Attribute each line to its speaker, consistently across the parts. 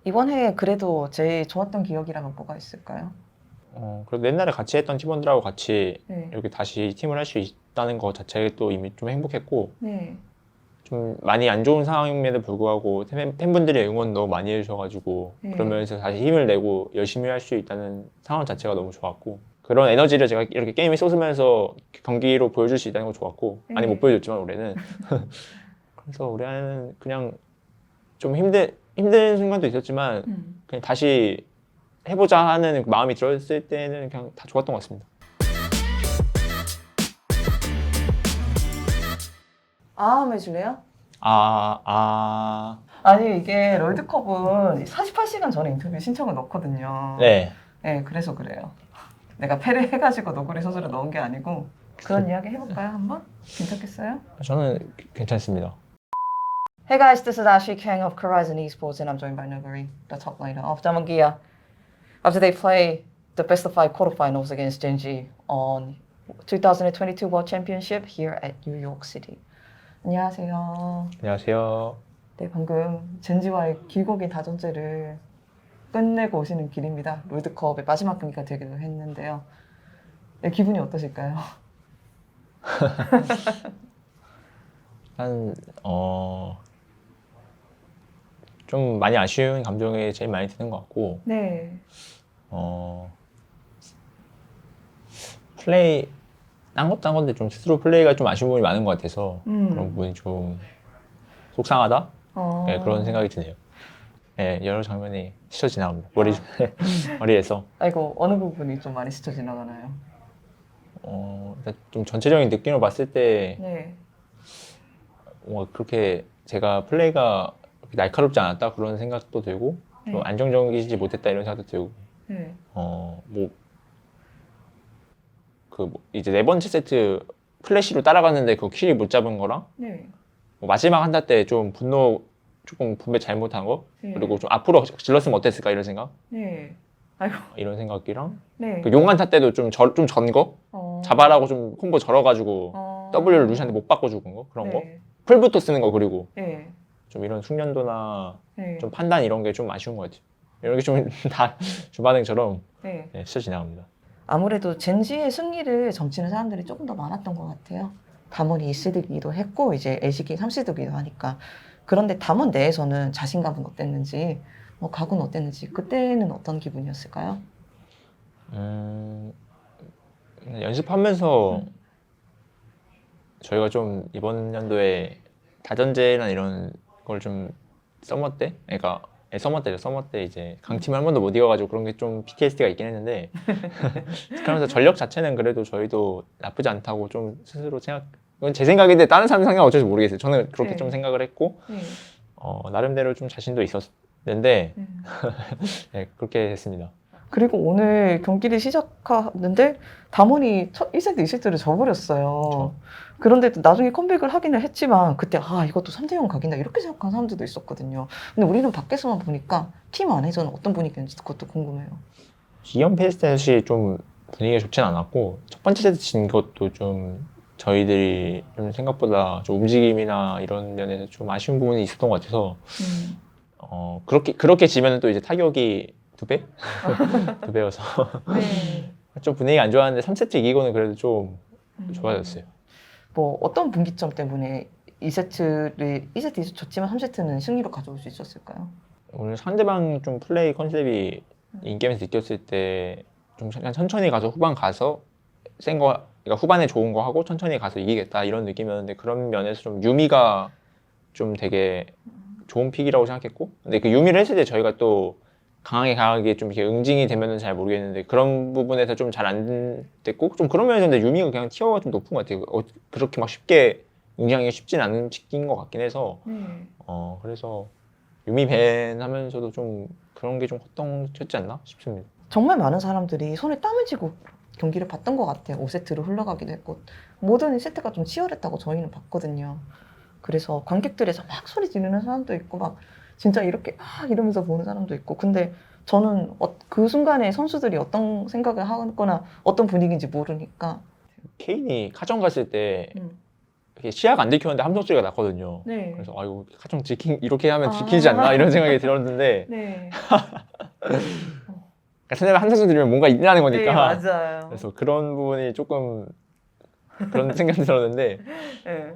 Speaker 1: 이번 해에 그래도 제일 좋았던 기억이라면 뭐가 있을까요?
Speaker 2: 그래도 옛날에 같이 했던 팀원들하고 같이
Speaker 1: 네.
Speaker 2: 이렇게 다시 팀을 할 수 있다는 것 자체에 또 이미 좀 행복했고,
Speaker 1: 네.
Speaker 2: 좀 많이 안 좋은 상황임에도 불구하고 팬분들이 응원 너무 많이 해주셔가지고,
Speaker 1: 네.
Speaker 2: 그러면서 다시 힘을 내고 열심히 할 수 있다는 상황 자체가 너무 좋았고, 그런 에너지를 제가 이렇게 게임에 쏟으면서 경기로 보여줄 수 있다는 거 좋았고, 많이 못
Speaker 1: 네.
Speaker 2: 보여줬지만 올해는. 그래서 올해는 그냥 좀 힘든 순간도 있었지만, 그냥 다시 해보자 하는 마음이 들었을 때는 그냥 다 좋았던 것 같습니다.
Speaker 1: 한번 해줄래요?
Speaker 2: 아,
Speaker 1: 아니 이게 롤드컵은 48시간 전에 인터뷰 신청을 넣거든요.
Speaker 2: 네.
Speaker 1: 네, 그래서 그래요. 내가 패를 해가지고 너구리 소스를 넣은 게 아니고 그런 이야기 해볼까요 한번? 괜찮겠어요?
Speaker 2: 저는 괜찮습니다.
Speaker 1: Hey guys, this is Ashley Kang of Horizon Esports and I'm joined by Noguri, the top laner of Diamond Gear. After they play the best of 5 quarterfinals against Genji on 2022 World Championship here at New York City. 안녕하세요.
Speaker 2: 안녕하세요.
Speaker 1: 네, 방금 젠지와의 길고 긴 다전제를 끝내고 오시는 길입니다. 롤드컵의 마지막 경기가 되기도 했는데요. 네, 기분이 어떠실까요?
Speaker 2: 한, 좀 많이 아쉬운 감정이 제일 많이 드는 것 같고,
Speaker 1: 네.
Speaker 2: 플레이, 딴 것도 한 건데 좀 스스로 플레이가 좀 아쉬운 부분이 많은 것 같아서 그런 부분이 좀 속상하다? 네, 그런 생각이 드네요. 네, 여러 장면이 스쳐 지나갑니다. 머리에서.
Speaker 1: 아이고, 어느 부분이 좀 많이 스쳐 지나가나요?
Speaker 2: 일단 좀 전체적인 느낌으로 봤을 때
Speaker 1: 네.
Speaker 2: 그렇게 제가 플레이가 그렇게 날카롭지 않았다 그런 생각도 들고 좀
Speaker 1: 네.
Speaker 2: 안정적이지 못했다 이런 생각도 들고
Speaker 1: 네.
Speaker 2: 이제 네 번째 세트 플래시로 따라갔는데 그 킬이 못 잡은 거랑
Speaker 1: 네.
Speaker 2: 마지막 한타 때 좀 조금 분배 잘못한 거
Speaker 1: 네.
Speaker 2: 그리고 좀 앞으로 질렀으면 어땠을까 이런 생각
Speaker 1: 네. 아이고.
Speaker 2: 이런 생각이랑
Speaker 1: 네.
Speaker 2: 그 용한타 때도 좀 전 거 자발하고 좀 콤보 절어가지고 W를 루시한테 못 바꿔 죽은 거 그런 거
Speaker 1: 네.
Speaker 2: 풀부터 쓰는 거 그리고
Speaker 1: 네.
Speaker 2: 좀 이런 숙련도나
Speaker 1: 네.
Speaker 2: 좀 판단 이런 게 좀 아쉬운 것 같아요. 이런 게 좀 다 주반응처럼
Speaker 1: 네.
Speaker 2: 스쳐 지나갑니다.
Speaker 1: 아무래도 젠지의 승리를 점치는 사람들이 조금 더 많았던 것 같아요. 담원이 2시드기도 했고 이제 LCK 3시드기도 하니까. 그런데 담원 내에서는 자신감은 어땠는지, 각오는 어땠는지 그때는 어떤 기분이었을까요?
Speaker 2: 연습하면서 저희가 좀 이번 연도에 다전제나 이런 걸 좀 서머 때, 그러니까 서머 때 이제 강팀을 한 번도 못 이겨가지고 그런 게 좀 PTSD가 있긴 했는데 그러면서 전력 자체는 그래도 저희도 나쁘지 않다고 좀 스스로 이건 제 생각인데 다른 사람 생각은 어쩔지 모르겠어요. 저는 그렇게
Speaker 1: 네.
Speaker 2: 좀 생각을 했고
Speaker 1: 네.
Speaker 2: 나름대로 좀 자신도 있었는데
Speaker 1: 네.
Speaker 2: 네, 그렇게 됐습니다.
Speaker 1: 그리고 오늘 경기를 시작하는데 담원이 1세트, 2세트를 져버렸어요.
Speaker 2: 그렇죠.
Speaker 1: 그런데 나중에 컴백을 하기는 했지만 그때 이것도 3대0 각인다 이렇게 생각하는 사람들도 있었거든요. 근데 우리는 밖에서만 보니까 팀 안에서는 어떤 분위기인지 그것도 궁금해요.
Speaker 2: 2연패 셋이 좀 분위기가 좋진 않았고 첫 번째 세트 진 것도 좀 저희들이 좀 생각보다 좀 움직임이나 이런 면에서 좀 아쉬운 부분이 있었던 것 같아서 그렇게 지면 또 이제 타격이 두 배? 두 배여서
Speaker 1: 네.
Speaker 2: 좀 분위기가 안 좋았는데 3세트 이기고는 그래도 좀 좋아졌어요.
Speaker 1: 뭐 어떤 분기점 때문에 2세트 졌지만 3세트는 승리로 가져올 수 있었을까요?
Speaker 2: 오늘 상대방 좀 플레이 컨셉이 인게임에서 느꼈을 때 좀 그냥 천천히 가서 후반 가서 그러니까 후반에 좋은 거 하고 천천히 가서 이기겠다 이런 느낌이었는데 그런 면에서 좀 유미가 좀 되게 좋은 픽이라고 생각했고 근데 그 유미를 했을 때 저희가 또 강하게 좀 이렇게 응징이 되면은 잘 모르겠는데 그런 부분에서 좀 잘 안 됐고 좀 그런 면에서 근데 유미가 그냥 티어가 좀 높은 것 같아요. 그렇게 막 쉽게 응징하기가 쉽진 않은 픽인 것 같긴 해서 그래서 유미 밴 하면서도 좀 그런 게 좀 호통쳤지 않나 싶습니다.
Speaker 1: 정말 많은 사람들이 손에 땀을 쥐고 경기를 봤던 것 같아요. 5세트로 흘러가기도 했고 모든 세트가 좀 치열했다고 저희는 봤거든요. 그래서 관객들에서 막 소리 지르는 사람도 있고 막 진짜 이렇게 막 이러면서 보는 사람도 있고 근데 저는 그 순간에 선수들이 어떤 생각을 하거나 어떤 분위기인지 모르니까
Speaker 2: 케인이 카정 갔을 때 이게 시야가 안 들켰는데 함성 소리가 났거든요.
Speaker 1: 네.
Speaker 2: 그래서 이거 하청 이렇게 하면
Speaker 1: 아.
Speaker 2: 지키지 않나 이런 생각이 들었는데
Speaker 1: 네.
Speaker 2: 생각에 함성 소리 들으면 뭔가 있다는
Speaker 1: 네,
Speaker 2: 거니까
Speaker 1: 맞아요.
Speaker 2: 그래서 그런 부분이 조금 그런 생각이 들었는데
Speaker 1: 네.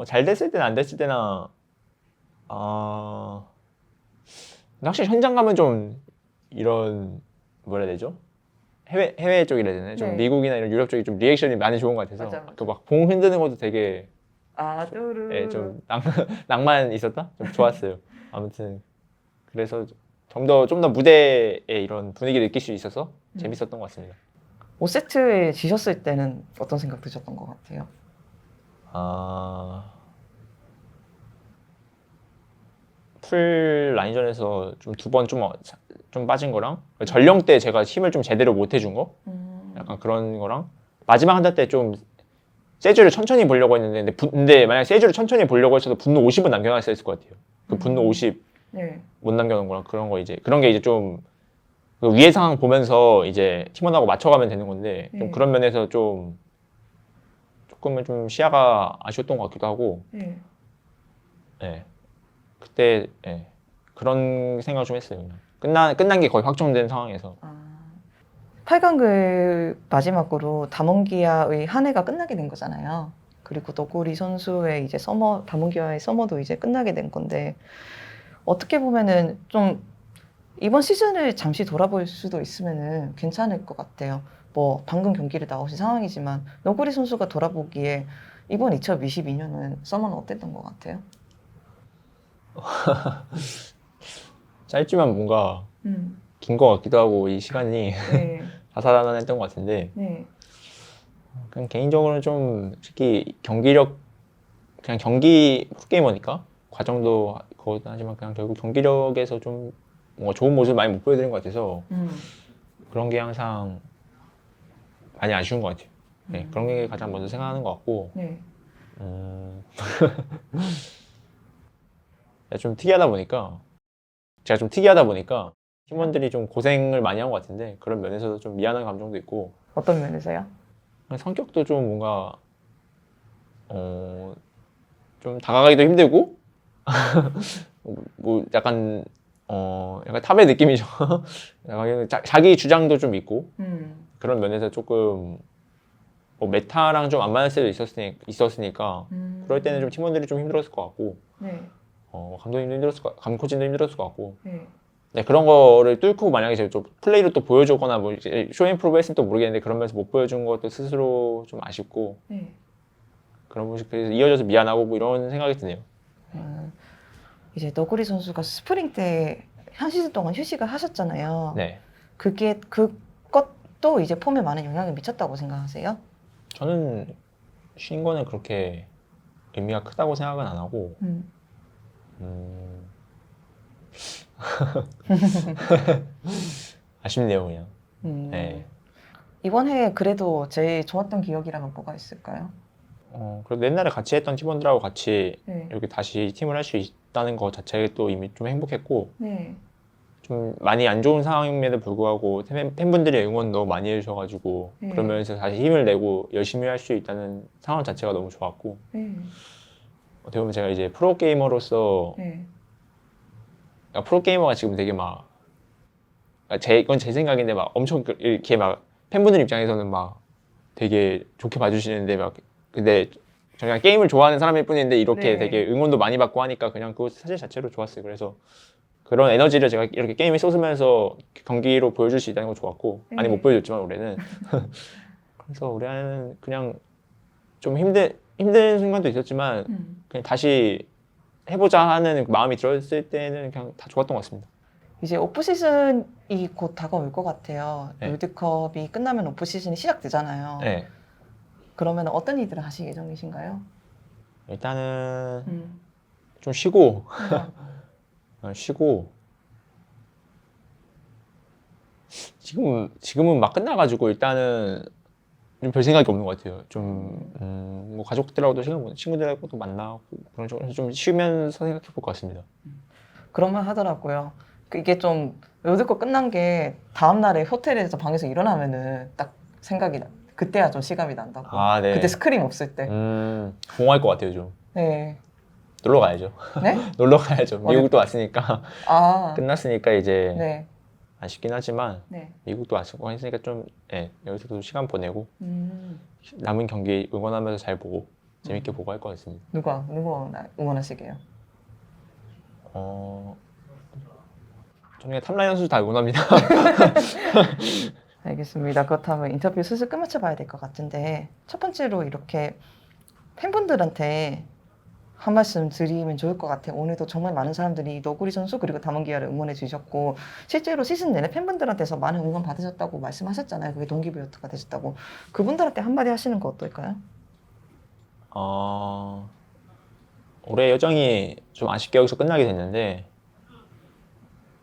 Speaker 2: 잘 됐을 때나 안 됐을 때나 아 근데 확실히 현장 가면 좀 이런 뭐라 해야 되죠? 해외 쪽이라 해야 되나요? 좀
Speaker 1: 네.
Speaker 2: 미국이나 이런 유럽 쪽이 좀 리액션이 많이 좋은 것 같아서
Speaker 1: 맞아, 맞아.
Speaker 2: 그 막 봉 흔드는 것도 되게
Speaker 1: 뚜루.
Speaker 2: 좀 낭만 있었다? 좀 좋았어요. 아무튼 그래서 좀 더 무대의 이런 분위기를 느낄 수 있어서 재밌었던 것 같습니다.
Speaker 1: 5세트에 지셨을 때는 어떤 생각 드셨던 것 같아요?
Speaker 2: 풀 라인전에서 좀 두 번 좀 빠진 거랑 전령 때 제가 힘을 좀 제대로 못 해준 거 약간 그런 거랑 마지막 한타 때 좀 세주를 천천히 보려고 했는데 근데 만약 세주를 천천히 보려고 했어도 분노 50은 남겨놨어야 했을 것 같아요. 그 분노 50
Speaker 1: 네.
Speaker 2: 못 남겨놓은 거랑 그런 게 이제 좀그 위의 상황 보면서 이제 팀원하고 맞춰가면 되는 건데 좀 그런 면에서 조금은 좀 시야가 아쉬웠던 것 같기도 하고
Speaker 1: 네.
Speaker 2: 예. 그때 그런 생각을 좀 했어요. 그냥. 끝난 게 거의 확정된 상황에서
Speaker 1: 8강 그 마지막으로 다몬기아의 한 해가 끝나게 된 거잖아요. 그리고 너구리 선수의 이제 다몬기아의 서머도 이제 끝나게 된 건데 어떻게 보면은 좀 이번 시즌을 잠시 돌아볼 수도 있으면은 괜찮을 것 같아요. 뭐 방금 경기를 나오신 상황이지만 너구리 선수가 돌아보기에 이번 2022년은 서머는 어땠던 것 같아요?
Speaker 2: 짧지만 뭔가
Speaker 1: 음.
Speaker 2: 긴 것 같기도 하고 이 시간이
Speaker 1: 네.
Speaker 2: 다사다난했던 것 같은데
Speaker 1: 네.
Speaker 2: 그냥 개인적으로는 좀 특히 경기력 그냥 경기 프로게이머니까 과정도 그거도 하지만 그냥 결국 경기력에서 좀 뭔가 좋은 모습을 많이 못 보여드린 것 같아서 그런 게 항상 많이 아쉬운 것 같아요. 네, 그런 게 가장 먼저 생각하는 것 같고
Speaker 1: 네.
Speaker 2: 좀 특이하다 보니까 제가 좀 특이하다 보니까 팀원들이 좀 고생을 많이 한 것 같은데 그런 면에서도 좀 미안한 감정도 있고
Speaker 1: 어떤 면에서요?
Speaker 2: 성격도 좀 뭔가 좀 다가가기도 힘들고 뭐 약간 약간 탑의 느낌이죠. 약간 자기 주장도 좀 있고 그런 면에서 조금 뭐 메타랑 좀 안 맞을 때도 있었으니까 그럴 때는 좀 팀원들이 좀 힘들었을 것 같고
Speaker 1: 네.
Speaker 2: 감독님도 감코진도 힘들었을 것 같고
Speaker 1: 네.
Speaker 2: 네, 그런 거를 뚫고 만약에 제가 좀 플레이를 또 보여주거나 뭐 이제 쇼인프로브 했으면 또 모르겠는데 그런 면에서 못 보여준 것도 스스로 좀 아쉽고
Speaker 1: 네.
Speaker 2: 그런 모습 그래서 이어져서 미안하고 뭐 이런 생각이 드네요.
Speaker 1: 이제 너구리 선수가 스프링 때 한 시즌 동안 휴식을 하셨잖아요.
Speaker 2: 네,
Speaker 1: 그것도 이제 폼에 많은 영향을 미쳤다고 생각하세요?
Speaker 2: 저는 쉰 거는 그렇게 의미가 크다고 생각은 안 하고 아쉽네요 그냥. 네.
Speaker 1: 이번 해에 그래도 제일 좋았던 기억이라면 뭐가 있을까요?
Speaker 2: 그래도 옛날에 같이 했던 팀원들하고 같이
Speaker 1: 네.
Speaker 2: 이렇게 다시 팀을 할 수 있다는 것 자체가 또 이미 좀 행복했고
Speaker 1: 네.
Speaker 2: 좀 많이 안 좋은 상황임에도 불구하고 팬분들이 응원 너무 많이 해주셔가지고
Speaker 1: 네.
Speaker 2: 그러면서 다시 힘을 내고 열심히 할 수 있다는 상황 자체가 너무 좋았고
Speaker 1: 네.
Speaker 2: 어떻게 보면 제가 이제 프로게이머로서
Speaker 1: 네.
Speaker 2: 프로게이머가 지금 되게 막 이건 제 생각인데 막 엄청 이렇게 막 팬분들 입장에서는 막 되게 좋게 봐주시는데 막 근데 저 그냥 게임을 좋아하는 사람일 뿐인데 이렇게
Speaker 1: 네.
Speaker 2: 되게 응원도 많이 받고 하니까 그냥 그거 사실 자체로 좋았어요. 그래서 그런 에너지를 제가 이렇게 게임에 쏟으면서 경기로 보여줄 수 있다는 거 좋았고 많이 못 보여줬지만 올해는 그래서 올해는 그냥 좀 힘든 순간도 있었지만 그냥 다시 해보자 하는 마음이 들었을 때는 그냥 다 좋았던 것 같습니다.
Speaker 1: 이제 오프 시즌이 곧 다가올 것 같아요.
Speaker 2: 네.
Speaker 1: 롤드컵이 끝나면 오프 시즌이 시작되잖아요.
Speaker 2: 네.
Speaker 1: 그러면 어떤 일들을 하실 예정이신가요?
Speaker 2: 일단은 좀 쉬고 지금은 막 끝나가지고 일단은 좀 별 생각이 없는 것 같아요. 뭐 가족들하고도 시간 보내, 친구들하고도 만나고 그런 식으로 좀 쉬면서 생각해 볼 것 같습니다.
Speaker 1: 그런 말 하더라고요. 이게 좀 롤드컵 끝난 게 다음날에 호텔에서 방에서 일어나면은 딱 생각이 그때야 좀 실감이 난다고.
Speaker 2: 아, 네.
Speaker 1: 그때 스크림 없을 때.
Speaker 2: 공허할 것 같아요, 좀.
Speaker 1: 네.
Speaker 2: 놀러 가야죠.
Speaker 1: 네?
Speaker 2: 놀러 가야죠.
Speaker 1: 어디-
Speaker 2: 미국도 왔으니까
Speaker 1: 아,
Speaker 2: 끝났으니까 이제
Speaker 1: 네.
Speaker 2: 아쉽긴 하지만
Speaker 1: 네.
Speaker 2: 미국도 왔고 했으니까 좀 여기서도 시간 보내고
Speaker 1: 음,
Speaker 2: 남은 경기 응원하면서 잘 보고 재밌게 보고 할 것 같습니다.
Speaker 1: 누구 응원하시게요?
Speaker 2: 저는 그냥 탑라인 선수 다 응원합니다.
Speaker 1: 알겠습니다. 그렇다면 인터뷰 슬슬 끝마쳐 봐야 될 것 같은데 첫 번째로 이렇게 팬분들한테 한 말씀 드리면 좋을 것 같아요. 오늘도 정말 많은 사람들이 너구리 선수 그리고 담원기아를 응원해 주셨고 실제로 시즌 내내 팬분들한테서 많은 응원 받으셨다고 말씀하셨잖아요. 그게 동기부여가 되셨다고. 그분들한테 한마디 하시는 거 어떨까요?
Speaker 2: 올해 여정이 좀 아쉽게 여기서 끝나게 됐는데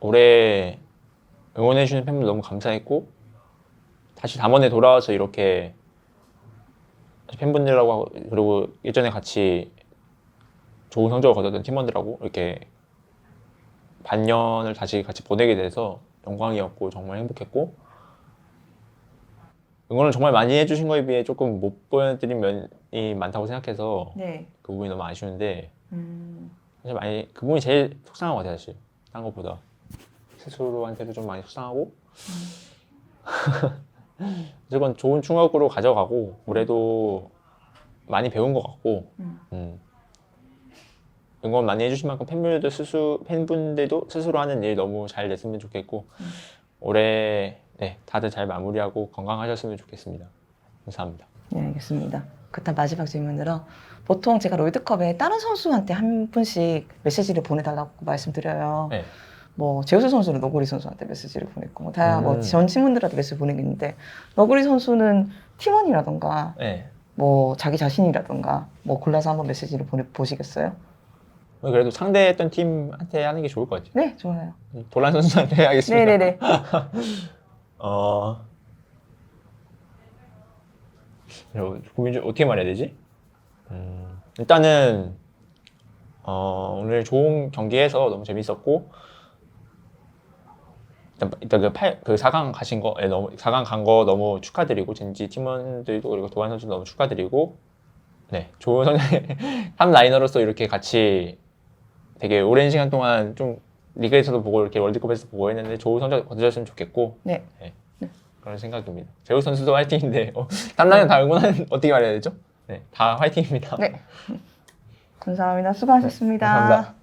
Speaker 2: 올해 응원해주신 팬분들 너무 감사했고 다시 담원에 돌아와서 이렇게 팬분들하고 하고 그리고 예전에 같이 좋은 성적을 거뒀던 팀원들하고 이렇게 반년을 다시 같이 보내게 돼서 영광이었고 정말 행복했고 응원을 정말 많이 해주신 거에 비해 조금 못 보여드린 면이 많다고 생각해서
Speaker 1: 네.
Speaker 2: 그 부분이 너무 아쉬운데 사실 많이 그 부분이 제일 속상한 것 같아요. 사실 딴 것보다 스스로한테도 좀 많이 속상하고 어쨌건 좋은 충격으로 가져가고 올해도 많이 배운 것 같고 응원 많이 해주신 만큼 팬분들도 스스로 하는 일 너무 잘 됐으면 좋겠고 올해 다들 잘 마무리하고 건강하셨으면 좋겠습니다. 감사합니다.
Speaker 1: 네, 알겠습니다. 그다음 마지막 질문으로 보통 제가 롤드컵에 다른 선수한테 한 분씩 메시지를 보내달라고 말씀드려요.
Speaker 2: 네.
Speaker 1: 뭐 제우스 선수는 너구리 선수한테 메시지를 보냈고 뭐 다 뭐 전 친구들한테 메시지 보내겠는데 너구리 선수는 팀원이라던가
Speaker 2: 네.
Speaker 1: 뭐 자기 자신이라던가 뭐 골라서 한번 메시지를 보시겠어요?
Speaker 2: 그래도 상대했던 팀한테 하는 게 좋을 것 같아요.
Speaker 1: 네, 좋아요.
Speaker 2: 도란 선수한테 하겠습니다.
Speaker 1: 네네네.
Speaker 2: 고민 좀 어떻게 말해야 되지? 일단은 오늘 좋은 경기해서 너무 재밌었고 일단 그 4강 가신 거, 4강 간 거 너무 축하드리고 젠지 팀원들도 그리고 도란 선수 너무 축하드리고 좋은 탑 라이너로서 이렇게 같이 되게 오랜 시간 동안 좀 리그에서도 보고 이렇게 월드컵에서 보고 했는데 좋은 성적 거두셨으면 좋겠고
Speaker 1: 네.
Speaker 2: 그런 생각입니다. 제우 선수도 화이팅인데 탑 라이너 다 응원하는 어떻게 말해야 되죠? 다 화이팅입니다.
Speaker 1: 네. 감사합니다. 수고하셨습니다.
Speaker 2: 감사합니다.